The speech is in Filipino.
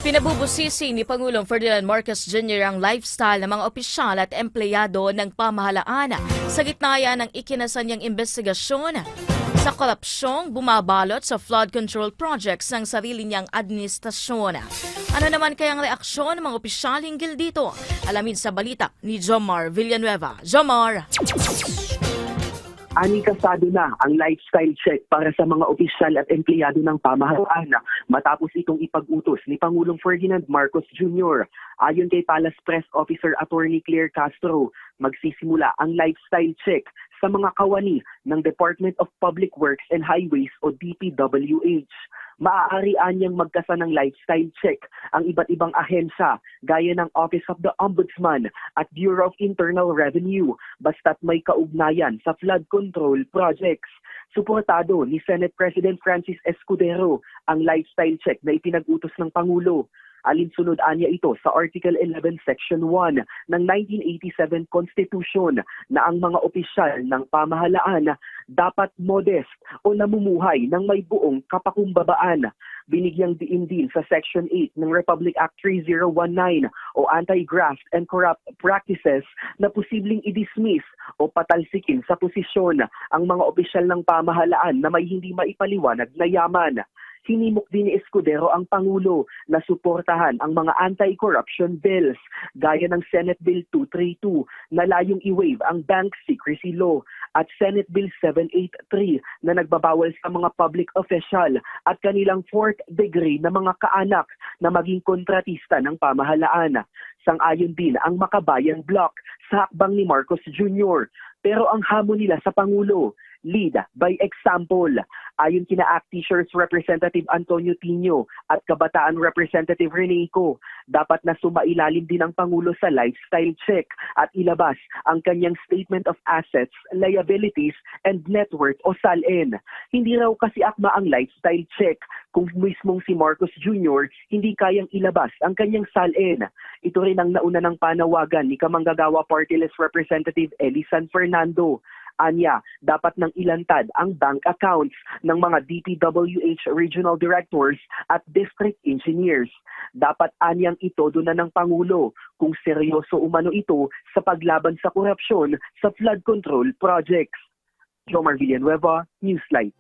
Pinabubusisi ni Pangulong Ferdinand Marcos Jr. ang lifestyle ng mga opisyal at empleyado ng pamahalaan sa gitna yan ng ikinasanyang investigasyon sa korupsyong bumabalot sa flood control projects ng sarili niyang administrasyon. Ano naman kayang reaksyon ng mga opisyal hinggil dito? Alamin sa balita ni Jomar Villanueva. Jomar! Aning kasado na ang lifestyle check para sa mga opisyal at empleyado ng pamahalaan matapos itong ipag-utos ni Pangulong Ferdinand Marcos Jr. Ayon kay Palace Press Officer Attorney Claire Castro, magsisimula ang lifestyle check sa mga kawani ng Department of Public Works and Highways o DPWH. Maaari anyang magkasa ng lifestyle check ang iba't ibang ahensya gaya ng Office of the Ombudsman at Bureau of Internal Revenue basta't may kaugnayan sa flood control projects. Suportado ni Senate President Francis Escudero ang lifestyle check na ipinag-utos ng Pangulo. Alinsunod anya ito sa Article 11 Section 1 ng 1987 Constitution na ang mga opisyal ng pamahalaan dapat modest o namumuhay ng may buong kapakumbabaan. Binigyang diin din sa Section 8 ng Republic Act 3019 o Anti-Graft and Corrupt Practices na posibleng i-dismiss o patalsikin sa posisyon ang mga opisyal ng pamahalaan na may hindi maipaliwanag na yaman. Hinimok din ni Escudero ang Pangulo na suportahan ang mga anti-corruption bills gaya ng Senate Bill 232 na layong i-waive ang Bank Secrecy Law at Senate Bill 783 na nagbabawal sa mga public official at kanilang fourth degree na mga kaanak na maging kontratista ng pamahalaan. Sang-ayon din ang Makabayan Bloc sa hakbang ni Marcos Jr. Pero ang hamon nila sa Pangulo, lead by example. Ayon kina ACT-Teachers Representative Antonio Tino at Kabataan Representative Reneco, dapat na sumailalim din ang Pangulo sa lifestyle check at ilabas ang kanyang Statement of Assets, Liabilities, and Net Worth o SALN. Hindi raw kasi akma ang lifestyle check kung mismong si Marcos Jr. hindi kayang ilabas ang kanyang SALN. Ito rin ang nauna ng panawagan ni Kamanggagawa Party List Representative Eli San Fernando. Anya, dapat nang ilantad ang bank accounts ng mga DPWH regional directors at district engineers. Dapat anyang itodo na ng Pangulo kung seryoso umano ito sa paglaban sa korupsyon sa flood control projects. Jomar Villanueva, Newslight.